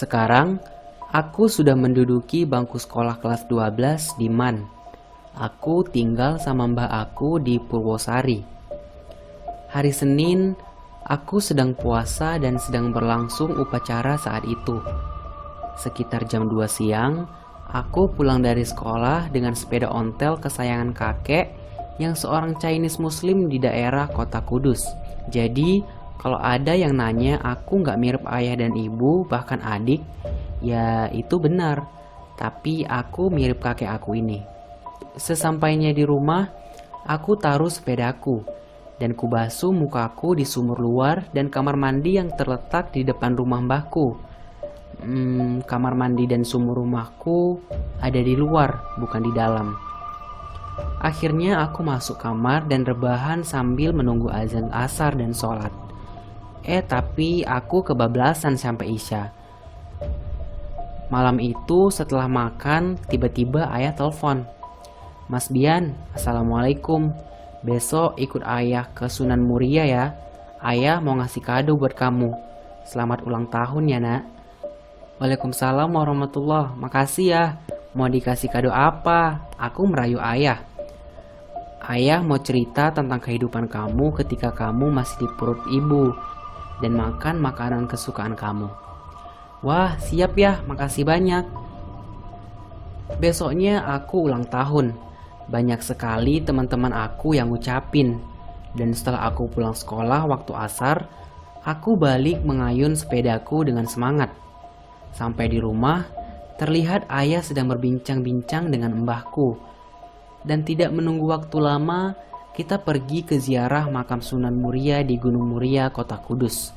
Sekarang, aku sudah menduduki bangku sekolah kelas 12 di MAN. Aku tinggal sama mbah aku di Purwosari. Hari Senin, aku sedang puasa dan sedang berlangsung upacara saat itu. Sekitar jam 2 siang, aku pulang dari sekolah dengan sepeda ontel kesayangan kakek yang seorang Chinese Muslim di daerah kota Kudus. Jadi, kalau ada yang nanya aku nggak mirip ayah dan ibu, bahkan adik, ya itu benar. Tapi aku mirip kakek aku ini. Sesampainya di rumah, aku taruh sepedaku dan kubasuh mukaku di sumur luar dan kamar mandi yang terletak di depan rumah mbahku. Kamar mandi dan sumur rumahku ada di luar, bukan di dalam. Akhirnya aku masuk kamar dan rebahan sambil menunggu azan asar dan sholat. Tapi aku kebablasan sampai isya. Malam itu setelah makan, tiba-tiba ayah telepon. "Mas Bian, assalamualaikum. Besok ikut ayah ke Sunan Muria ya. Ayah mau ngasih kado buat kamu. Selamat ulang tahun ya nak." "Waalaikumsalam warahmatullah. Makasih ya. Mau dikasih kado apa?" Aku merayu ayah. "Ayah mau cerita tentang kehidupan kamu ketika kamu masih di perut ibu dan makan makanan kesukaan kamu." "Wah, siap ya. Makasih banyak." Besoknya aku ulang tahun. Banyak sekali teman-teman aku yang ngucapin. Dan setelah aku pulang sekolah waktu asar, aku balik mengayun sepedaku dengan semangat. Sampai di rumah, terlihat ayah sedang berbincang-bincang dengan mbahku. Dan tidak menunggu waktu lama, kita pergi ke ziarah makam Sunan Muria di Gunung Muria, kota Kudus.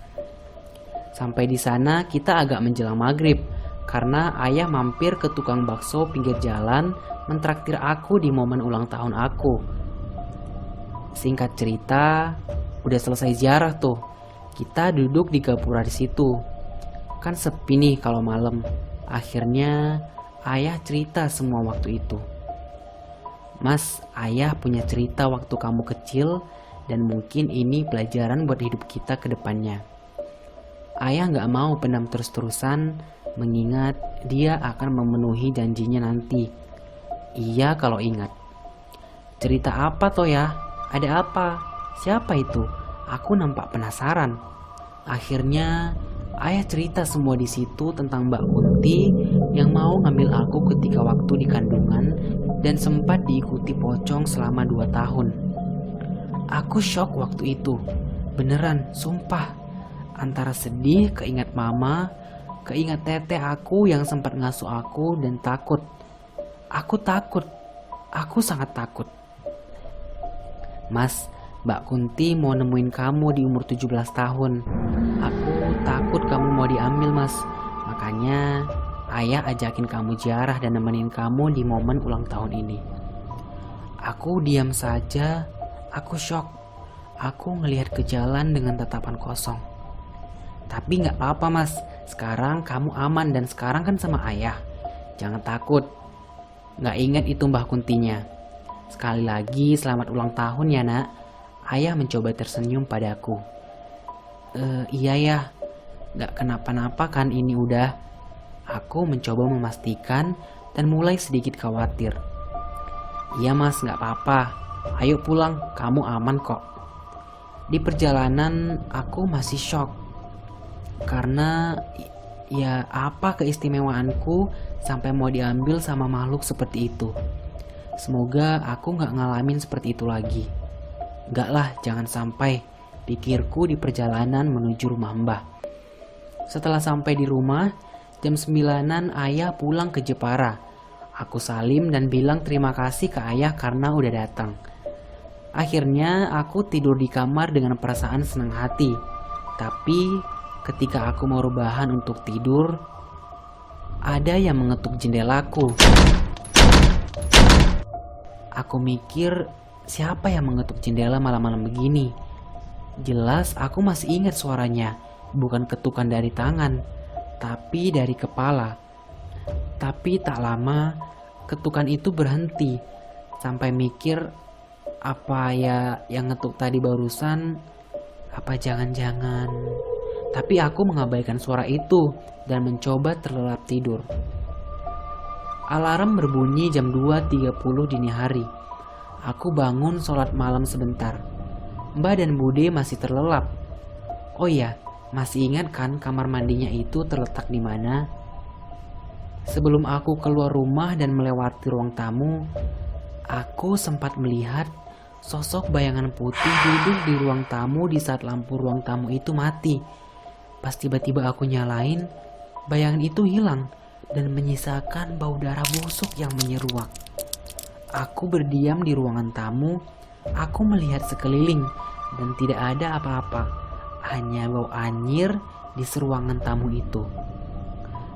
Sampai di sana kita agak menjelang maghrib, karena ayah mampir ke tukang bakso pinggir jalan mentraktir aku di momen ulang tahun aku. Singkat cerita, udah selesai ziarah tuh. Kita duduk di gapura di situ. Kan sepi nih kalau malam. Akhirnya ayah cerita semua waktu itu. "Mas, ayah punya cerita waktu kamu kecil dan mungkin ini pelajaran buat hidup kita ke depannya. Ayah gak mau pendam terus-terusan mengingat dia akan memenuhi janjinya nanti. Iya kalau ingat." "Cerita apa toh ya? Ada apa? Siapa itu?" Aku nampak penasaran. Akhirnya ayah cerita semua di situ tentang Mbak Kunti yang mau ngambil aku ketika waktu di kandungan dan sempat diikuti pocong selama 2 tahun. Aku shock waktu itu. Beneran, sumpah. Antara sedih, keingat mama, keingat teteh aku yang sempat ngasuh aku dan takut. Aku takut. Aku sangat takut. "Mas, Mbak Kunti mau nemuin kamu di umur 17 tahun. Aku takut kamu mau diambil, Mas. Makanya ayah ajakin kamu ziarah dan nemenin kamu di momen ulang tahun ini." Aku diam saja. Aku shock. Aku ngelihat ke jalan dengan tatapan kosong. "Tapi gak apa-apa Mas. Sekarang kamu aman dan sekarang kan sama ayah. Jangan takut. Gak ingat itu Mbah Kuntinya. Sekali lagi selamat ulang tahun ya nak." Ayah mencoba tersenyum padaku. Iya ya. Gak kenapa-napa kan ini udah?" Aku mencoba memastikan dan mulai sedikit khawatir. "Iya Mas, gak apa-apa. Ayo pulang, kamu aman kok." Di perjalanan aku masih shock. Karena ya apa keistimewaanku sampai mau diambil sama makhluk seperti itu. Semoga aku gak ngalamin seperti itu lagi. Gak lah, jangan sampai, pikirku di perjalanan menuju rumah mbah. Setelah sampai di rumah, jam 9-an ayah pulang ke Jepara. Aku salim dan bilang terima kasih ke ayah karena udah datang. Akhirnya aku tidur di kamar dengan perasaan senang hati. Tapi ketika aku mau rebahan untuk tidur, ada yang mengetuk jendelaku. Aku mikir, siapa yang mengetuk jendela malam-malam begini? Jelas aku masih ingat suaranya, bukan ketukan dari tangan, tapi dari kepala. Tapi tak lama, ketukan itu berhenti. Sampai mikir, apa ya yang ngetuk tadi barusan? Apa jangan-jangan Tapi aku mengabaikan suara itu dan mencoba terlelap tidur. Alarm berbunyi jam 2.30 dini hari. Aku bangun sholat malam sebentar. Mbak dan Bude masih terlelap. Oh iya, masih ingat kan kamar mandinya itu terletak di mana? Sebelum aku keluar rumah dan melewati ruang tamu, aku sempat melihat sosok bayangan putih duduk di ruang tamu di saat lampu ruang tamu itu mati. Pas tiba-tiba aku nyalain, bayangan itu hilang dan menyisakan bau darah busuk yang menyeruak. Aku berdiam di ruangan tamu. Aku melihat sekeliling dan tidak ada apa-apa, hanya bau anyir di seruangan tamu itu.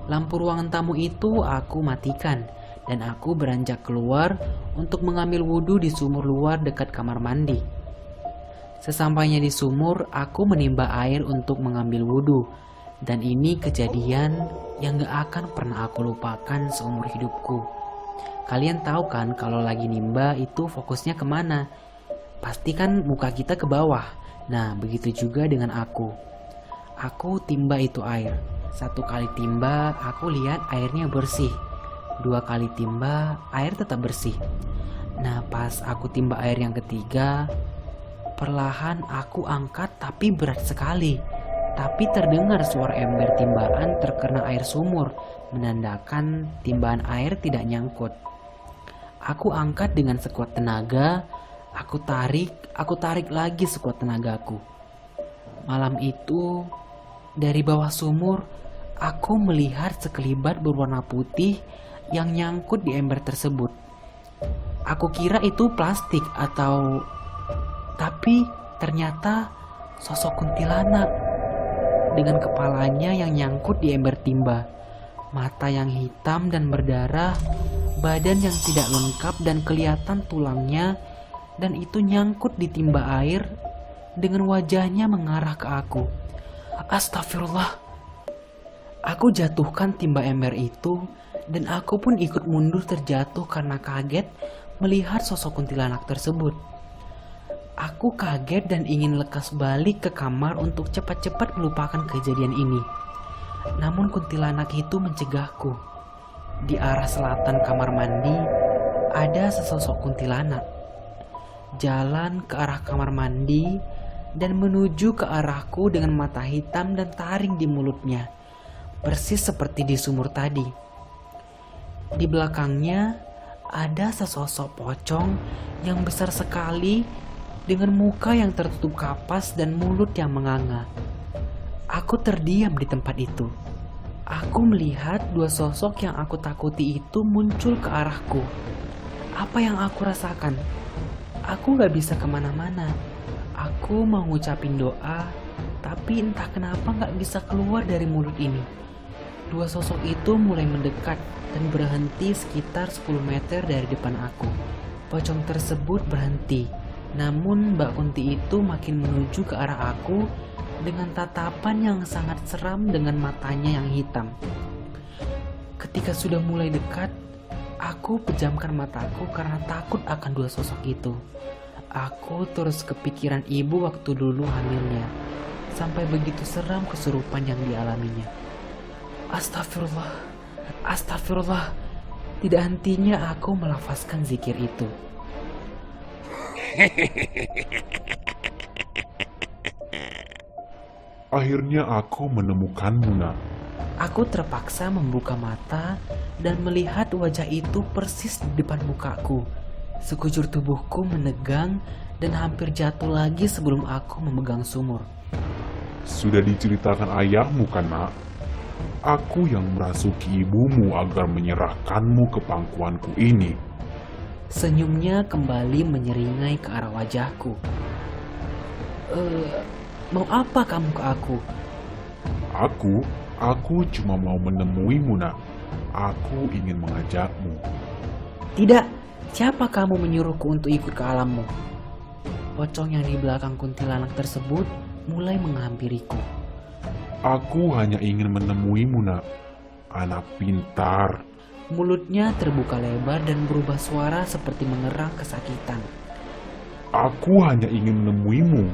Lampu ruangan tamu itu aku matikan dan aku beranjak keluar untuk mengambil wudhu di sumur luar dekat kamar mandi. Sesampainya di sumur, aku menimba air untuk mengambil wudhu. Dan ini kejadian yang gak akan pernah aku lupakan seumur hidupku. Kalian tahu kan kalau lagi nimba itu fokusnya kemana? Pasti kan muka kita ke bawah. Nah, begitu juga dengan aku. Aku timba itu air. 1 kali timba, aku lihat airnya bersih. 2 kali timba, air tetap bersih. Nah, pas aku timba air yang ketiga, perlahan aku angkat tapi berat sekali. Tapi terdengar suara ember timbaan terkena air sumur, menandakan timbaan air tidak nyangkut. Aku angkat dengan sekuat tenaga, aku tarik lagi sekuat tenagaku. Malam itu, dari bawah sumur, aku melihat sekelibat berwarna putih yang nyangkut di ember tersebut. Aku kira itu plastik tapi ternyata sosok kuntilanak dengan kepalanya yang nyangkut di ember timba, mata yang hitam dan berdarah, badan yang tidak lengkap dan kelihatan tulangnya, dan itu nyangkut di timba air dengan wajahnya mengarah ke aku. Astagfirullah. Aku jatuhkan timba ember itu dan aku pun ikut mundur terjatuh karena kaget melihat sosok kuntilanak tersebut. Aku kaget dan ingin lekas balik ke kamar untuk cepat-cepat melupakan kejadian ini. Namun kuntilanak itu mencegahku. Di arah selatan kamar mandi ada sesosok kuntilanak. Jalan ke arah kamar mandi dan menuju ke arahku dengan mata hitam dan taring di mulutnya, persis seperti di sumur tadi. Di belakangnya ada sesosok pocong yang besar sekali dengan muka yang tertutup kapas dan mulut yang menganga. Aku terdiam di tempat itu. Aku melihat 2 sosok yang aku takuti itu muncul ke arahku. Apa yang aku rasakan? Aku gak bisa kemana-mana. Aku mau ngucapin doa, tapi entah kenapa gak bisa keluar dari mulut ini. 2 sosok itu mulai mendekat dan berhenti sekitar 10 meter dari depan aku. Pocong tersebut berhenti. Namun Mbak Kunti itu makin menuju ke arah aku dengan tatapan yang sangat seram dengan matanya yang hitam. Ketika sudah mulai dekat, aku pejamkan mataku karena takut akan 2 sosok itu. Aku terus kepikiran ibu waktu dulu hamilnya, sampai begitu seram kesurupan yang dialaminya. Astagfirullah, astagfirullah. Tidak hentinya aku melafazkan zikir itu. Akhirnya aku menemukanmu, Nak. Aku terpaksa membuka mata dan melihat wajah itu persis di depan mukaku. Sekujur tubuhku menegang dan hampir jatuh lagi sebelum aku memegang sumur. Sudah diceritakan ayahmu kan, Nak? Aku yang merasuki ibumu agar menyerahkanmu ke pangkuanku ini. Senyumnya kembali menyeringai ke arah wajahku. Mau apa kamu ke aku? Aku cuma mau menemuimu, Nak. Aku ingin mengajakmu. Tidak, siapa kamu menyuruhku untuk ikut ke alammu? Pocong yang di belakang kuntilanak tersebut mulai menghampiriku. Aku hanya ingin menemuimu, Nak. Anak pintar. Mulutnya terbuka lebar dan berubah suara seperti mengerang kesakitan. Aku hanya ingin menemuimu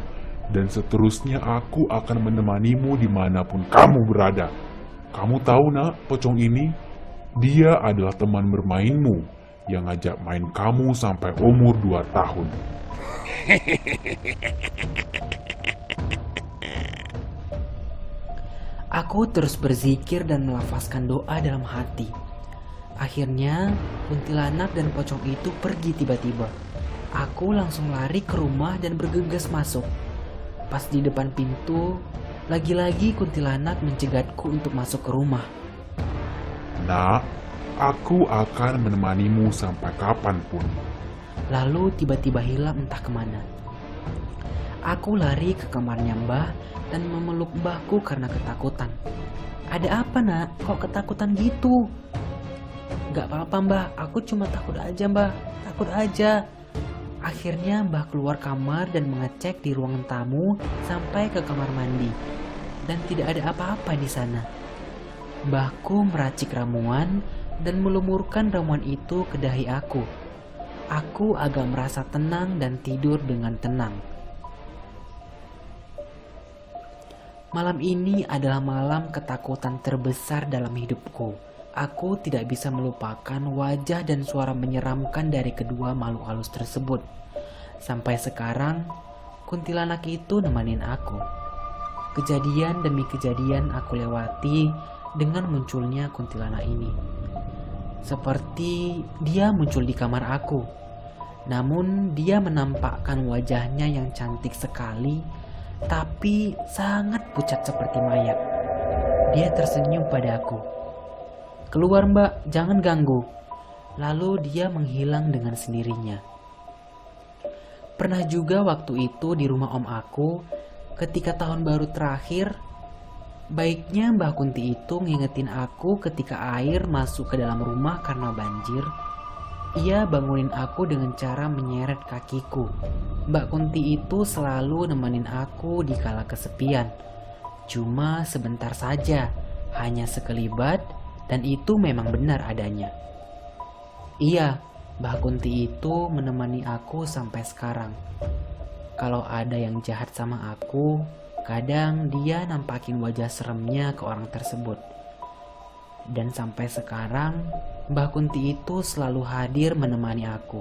Dan seterusnya aku akan menemanimu dimanapun kamu berada. Kamu tahu nak, pocong ini? Dia adalah teman bermainmu yang ngajak main kamu sampai umur 2 tahun. Aku terus berzikir dan melafazkan doa dalam hati. Akhirnya, kuntilanak dan pocong itu pergi tiba-tiba. Aku langsung lari ke rumah dan bergegas masuk. Pas di depan pintu, lagi-lagi kuntilanak mencegatku untuk masuk ke rumah. Nak, aku akan menemanimu sampai kapanpun. Lalu tiba-tiba hilang entah kemana. Aku lari ke kamarnya Mbah dan memeluk Mbahku karena ketakutan. Ada apa nak? Kok ketakutan gitu? Gak apa-apa Mbah, aku cuma takut aja Mbah, takut aja. Akhirnya Mbah keluar kamar dan mengecek di ruangan tamu sampai ke kamar mandi. Dan tidak ada apa-apa di sana. Mbahku meracik ramuan dan melumurkan ramuan itu ke dahi aku. Aku agak merasa tenang dan tidur dengan tenang. Malam ini adalah malam ketakutan terbesar dalam hidupku. Aku tidak bisa melupakan wajah dan suara menyeramkan dari kedua makhluk halus tersebut. Sampai sekarang, kuntilanak itu nemenin aku. Kejadian demi kejadian aku lewati dengan munculnya kuntilanak ini. Seperti dia muncul di kamar aku. Namun dia menampakkan wajahnya yang cantik sekali, tapi sangat pucat seperti mayat. Dia tersenyum pada aku. Keluar Mbak, jangan ganggu. Lalu dia menghilang dengan sendirinya. Pernah juga waktu itu di rumah om aku, ketika tahun baru terakhir, baiknya Mbah Kunti itu ngingetin aku ketika air masuk ke dalam rumah karena banjir. Ia bangunin aku dengan cara menyeret kakiku. Mbak Kunti itu selalu nemenin aku di kala kesepian. Cuma sebentar saja, hanya sekelibat, dan itu memang benar adanya. Iya, Mbak Kunti itu menemani aku sampai sekarang. Kalau ada yang jahat sama aku, kadang dia nampakin wajah seremnya ke orang tersebut. Dan sampai sekarang, Mbah Kunti itu selalu hadir menemani aku.